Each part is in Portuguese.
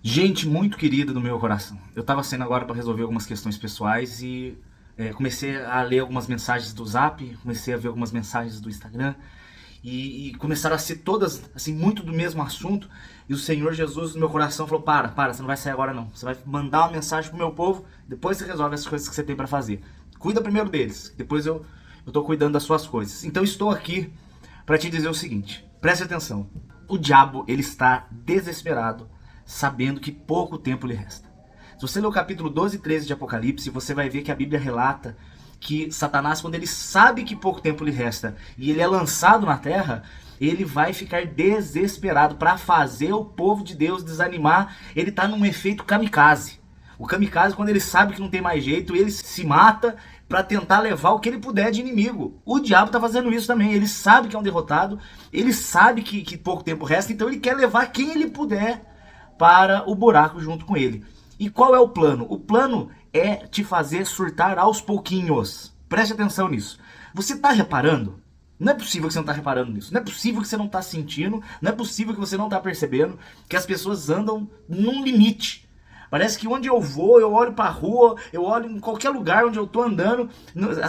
Gente muito querida do meu coração. Eu tava saindo agora para resolver algumas questões pessoais e comecei a ler algumas mensagens do Zap, comecei a ver algumas mensagens do Instagram e começaram a ser todas assim muito do mesmo assunto. E o Senhor Jesus no meu coração falou: para, você não vai sair agora não. Você vai mandar uma mensagem pro meu povo, depois você resolve as coisas que você tem para fazer. Cuida primeiro deles, depois eu tô cuidando das suas coisas. Então estou aqui para te dizer o seguinte: preste atenção. O diabo, ele está desesperado, sabendo que pouco tempo lhe resta. Se você ler o capítulo 12 e 13 de Apocalipse, você vai ver que a Bíblia relata que Satanás, quando ele sabe que pouco tempo lhe resta e ele é lançado na terra, ele vai ficar desesperado para fazer o povo de Deus desanimar. Ele está num efeito kamikaze. O kamikaze, quando ele sabe que não tem mais jeito, ele se mata para tentar levar o que ele puder de inimigo. O diabo tá fazendo isso também. Ele sabe que é um derrotado, ele sabe que pouco tempo resta, então ele quer levar quem ele puder para o buraco junto com ele. E qual é o plano? O plano é te fazer surtar aos pouquinhos. Preste atenção nisso. Você tá reparando? Não é possível que você não tá reparando nisso. Não é possível que você não tá sentindo. Não é possível que você não tá percebendo que as pessoas andam num limite. Parece que onde eu vou, eu olho pra rua, eu olho em qualquer lugar onde eu tô andando,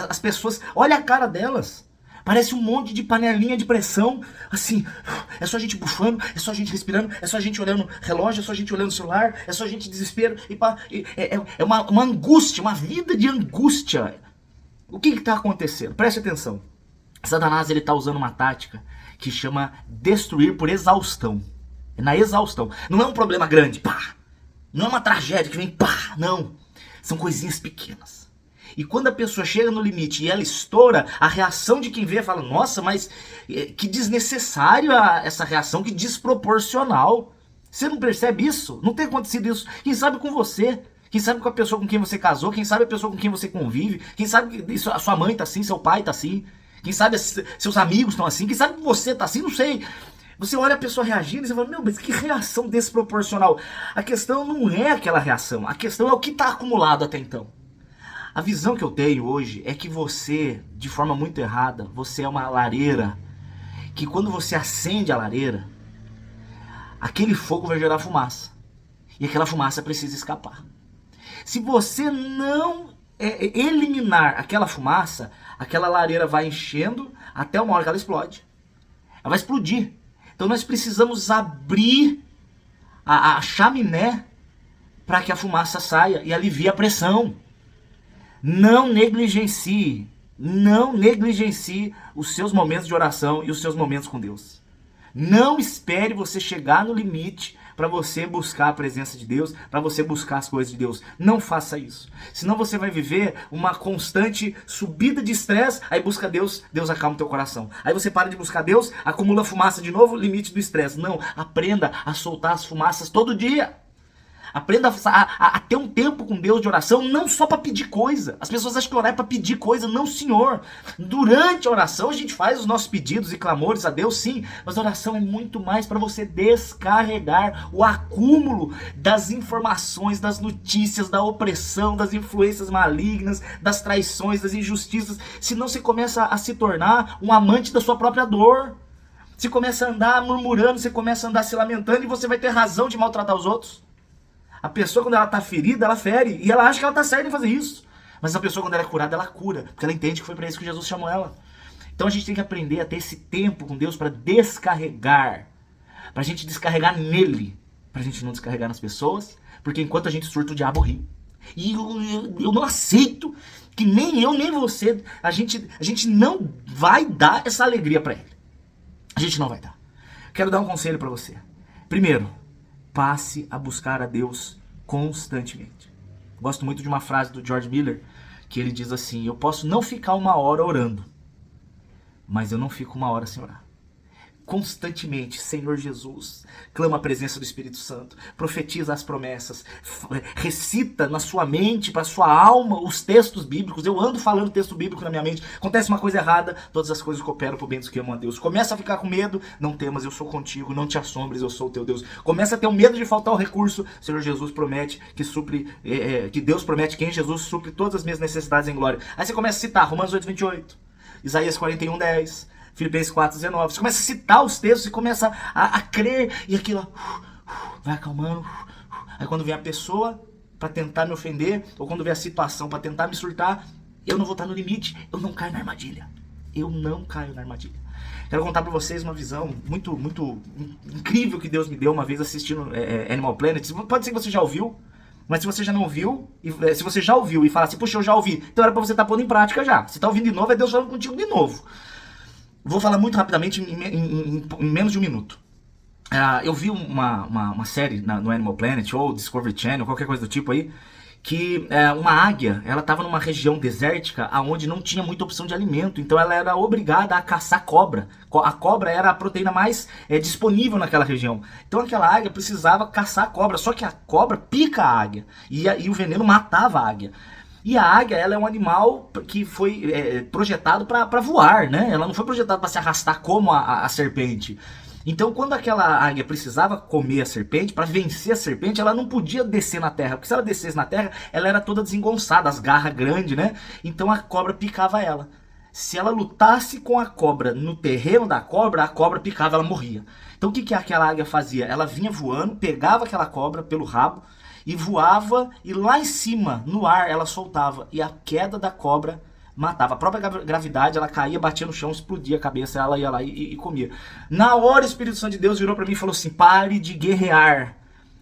as pessoas, olha a cara delas. Parece um monte de panelinha de pressão, assim, é só a gente bufando, é só a gente respirando, é só a gente olhando relógio, é só a gente olhando o celular, é só a gente desespero, é uma angústia, uma vida de angústia. O que está acontecendo? Preste atenção. Satanás, ele está usando uma tática que chama destruir por exaustão. É na exaustão. Não é um problema grande, pá. Não é uma tragédia que vem, pá. Não. São coisinhas pequenas. E quando a pessoa chega no limite e ela estoura, a reação de quem vê fala: nossa, mas que desnecessário essa reação, que desproporcional. Você não percebe isso? Não tem acontecido isso. Quem sabe com você? Quem sabe com a pessoa com quem você casou? Quem sabe a pessoa com quem você convive? Quem sabe que a sua mãe tá assim, seu pai tá assim? Quem sabe seus amigos estão assim? Quem sabe que você tá assim? Não sei. Você olha a pessoa reagindo e você fala: meu, mas que reação desproporcional. A questão não é aquela reação. A questão é o que está acumulado até então. A visão que eu tenho hoje é que você, de forma muito errada, você é uma lareira, que quando você acende a lareira, aquele fogo vai gerar fumaça. E aquela fumaça precisa escapar. Se você não eliminar aquela fumaça, aquela lareira vai enchendo até uma hora que ela explode. Ela vai explodir. Então nós precisamos abrir a chaminé para que a fumaça saia e alivie a pressão. Não negligencie os seus momentos de oração e os seus momentos com Deus. Não espere você chegar no limite para você buscar a presença de Deus, para você buscar as coisas de Deus. Não faça isso. Senão você vai viver uma constante subida de estresse, aí busca Deus, Deus acalma o teu coração. Aí você para de buscar Deus, acumula fumaça de novo, limite do estresse. Não, aprenda a soltar as fumaças todo dia. Aprenda a ter um tempo com Deus de oração, não só para pedir coisa. As pessoas acham que orar é para pedir coisa. Não, senhor. Durante a oração a gente faz os nossos pedidos e clamores a Deus, sim. Mas a oração é muito mais para você descarregar o acúmulo das informações, das notícias, da opressão, das influências malignas, das traições, das injustiças. Senão você começa a se tornar um amante da sua própria dor. Você começa a andar murmurando, você começa a andar se lamentando e você vai ter razão de maltratar os outros. A pessoa, quando ela tá ferida, ela fere. E ela acha que ela tá certa em fazer isso. Mas a pessoa, quando ela é curada, ela cura. Porque ela entende que foi para isso que Jesus chamou ela. Então a gente tem que aprender a ter esse tempo com Deus para descarregar. Pra gente descarregar nele. Pra gente não descarregar nas pessoas. Porque enquanto a gente surta, o diabo ri. E eu não aceito que nem eu, nem você, a gente não vai dar essa alegria para ele. A gente não vai dar. Quero dar um conselho para você. Primeiro, passe a buscar a Deus constantemente. Gosto muito de uma frase do George Miller, que ele diz assim: eu posso não ficar uma hora orando, mas eu não fico uma hora sem orar. Constantemente, Senhor Jesus, clama a presença do Espírito Santo, profetiza as promessas, recita na sua mente, para sua alma, os textos bíblicos. Eu ando falando texto bíblico na minha mente. Acontece uma coisa errada, todas as coisas cooperam para o bem dos que amam a Deus. Começa a ficar com medo, não temas, eu sou contigo, não te assombres, eu sou o teu Deus. Começa a ter o medo de faltar o recurso, Senhor Jesus promete que supre, que Deus promete que em Jesus supre todas as minhas necessidades em glória. Aí você começa a citar Romanos 8:28, Isaías 41:10, Filipenses 4:19. Você começa a citar os textos e começa a crer, e aquilo vai acalmando. Aí quando vem a pessoa pra tentar me ofender, ou quando vem a situação pra tentar me surtar, eu não vou estar no limite, eu não caio na armadilha. Eu não caio na armadilha. Quero contar pra vocês uma visão muito incrível que Deus me deu uma vez assistindo Animal Planet. Pode ser que você já ouviu, mas se você já não ouviu, se você já ouviu e fala assim, puxa, eu já ouvi, então era pra você estar pondo em prática já. Se tá ouvindo de novo, é Deus falando contigo de novo. Vou falar muito rapidamente, em menos de um minuto. Eu vi uma série no Animal Planet, ou Discovery Channel, qualquer coisa do tipo aí, que uma águia, ela estava numa região desértica onde não tinha muita opção de alimento, então ela era obrigada a caçar cobra. A cobra era a proteína mais disponível naquela região. Então aquela águia precisava caçar a cobra, só que a cobra pica a águia, e o veneno matava a águia. E a águia, ela é um animal que foi projetado para voar, né? Ela não foi projetada para se arrastar como a serpente. Então, quando aquela águia precisava comer a serpente, para vencer a serpente, ela não podia descer na terra, porque se ela descesse na terra, ela era toda desengonçada, as garras grandes, né? Então a cobra picava ela. Se ela lutasse com a cobra no terreno da cobra, a cobra picava, ela morria. Então o que aquela águia fazia? Ela vinha voando, pegava aquela cobra pelo rabo e voava, e lá em cima, no ar, ela soltava. E a queda da cobra matava. A própria gravidade, ela caía, batia no chão, explodia a cabeça, ela ia lá e comia. Na hora o Espírito Santo de Deus virou para mim e falou assim, pare de guerrear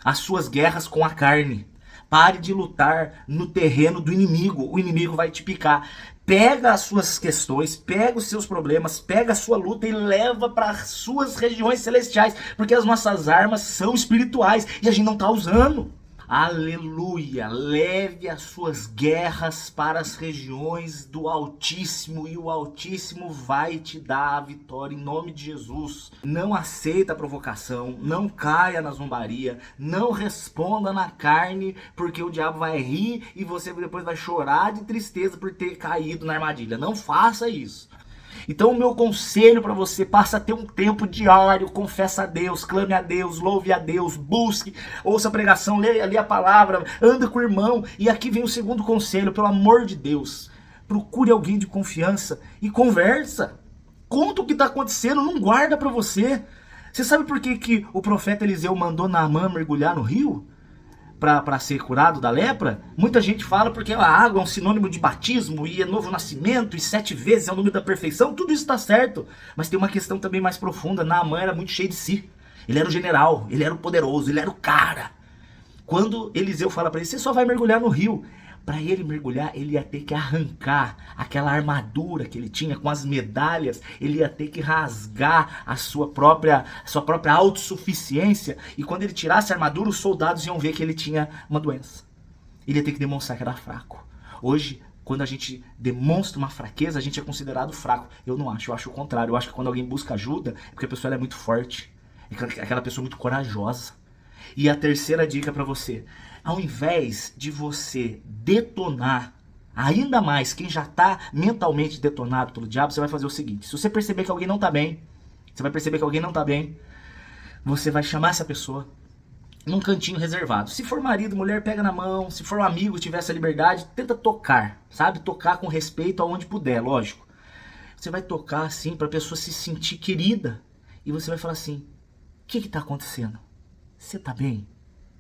as suas guerras com a carne. Pare de lutar no terreno do inimigo. O inimigo vai te picar. Pega as suas questões, pega os seus problemas, pega a sua luta e leva para as suas regiões celestiais. Porque as nossas armas são espirituais e a gente não está usando. Aleluia, leve as suas guerras para as regiões do Altíssimo e o Altíssimo vai te dar a vitória em nome de Jesus. Não aceita a provocação, não caia na zombaria, não responda na carne, porque o diabo vai rir e você depois vai chorar de tristeza por ter caído na armadilha. Não faça isso. Então o meu conselho para você, passa a ter um tempo diário, confessa a Deus, clame a Deus, louve a Deus, busque, ouça a pregação, lê a palavra, anda com o irmão. E aqui vem o segundo conselho, pelo amor de Deus, procure alguém de confiança e conversa. Conta o que está acontecendo, não guarda para você. Você sabe por que o profeta Eliseu mandou Naamã mergulhar no rio? Para ser curado da lepra? Muita gente fala porque a água é um sinônimo de batismo e é novo nascimento e 7 vezes é o número da perfeição. Tudo isso está certo, mas tem uma questão também mais profunda. Naamã era muito cheio de si, ele era o general, ele era o poderoso, ele era o cara. Quando Eliseu fala para ele, você só vai mergulhar no rio, para ele mergulhar, ele ia ter que arrancar aquela armadura que ele tinha com as medalhas, ele ia ter que rasgar a sua própria autossuficiência, e quando ele tirasse a armadura, os soldados iam ver que ele tinha uma doença. Ele ia ter que demonstrar que era fraco. Hoje, quando a gente demonstra uma fraqueza, a gente é considerado fraco. Eu não acho, eu acho o contrário. Eu acho que quando alguém busca ajuda, é porque a pessoa é muito forte, é aquela pessoa muito corajosa. E a terceira dica para você, ao invés de você detonar ainda mais quem já está mentalmente detonado pelo diabo, você vai fazer o seguinte, se você perceber que alguém não está bem, você vai chamar essa pessoa num cantinho reservado. Se for marido, mulher, pega na mão, se for um amigo, tiver essa liberdade, tenta tocar, sabe? Tocar com respeito aonde puder, lógico. Você vai tocar assim para a pessoa se sentir querida e você vai falar assim, o que está acontecendo? Você tá bem?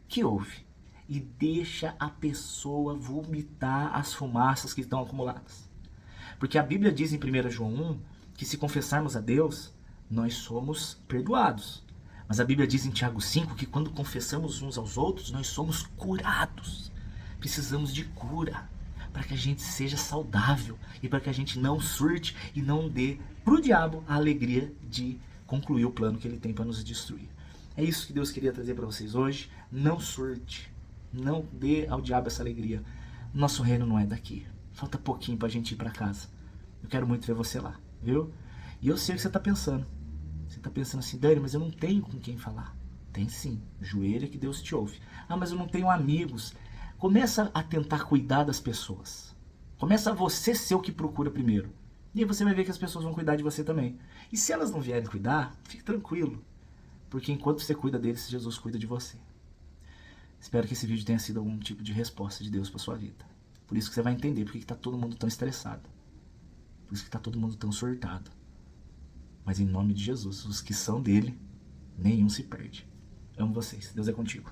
O que houve? E deixa a pessoa vomitar as fumaças que estão acumuladas. Porque a Bíblia diz em 1 João 1 que se confessarmos a Deus, nós somos perdoados. Mas a Bíblia diz em Tiago 5 que quando confessamos uns aos outros, nós somos curados. Precisamos de cura para que a gente seja saudável e para que a gente não surte e não dê pro diabo a alegria de concluir o plano que ele tem para nos destruir. É isso que Deus queria trazer para vocês hoje. Não surte, não dê ao diabo essa alegria. Nosso reino não é daqui. Falta pouquinho para a gente ir para casa. Eu quero muito ver você lá, viu? E eu sei o que você está pensando. Você está pensando assim, Dani, mas eu não tenho com quem falar. Tem sim, joelha que Deus te ouve. Ah, mas eu não tenho amigos. Começa a tentar cuidar das pessoas. Começa a você ser o que procura primeiro. E aí você vai ver que as pessoas vão cuidar de você também. E se elas não vierem cuidar, fique tranquilo. Porque enquanto você cuida deles, Jesus cuida de você. Espero que esse vídeo tenha sido algum tipo de resposta de Deus para sua vida. Por isso que você vai entender porque está todo mundo tão estressado. Por isso que está todo mundo tão surtado. Mas em nome de Jesus, os que são dele, nenhum se perde. Amo vocês. Deus é contigo.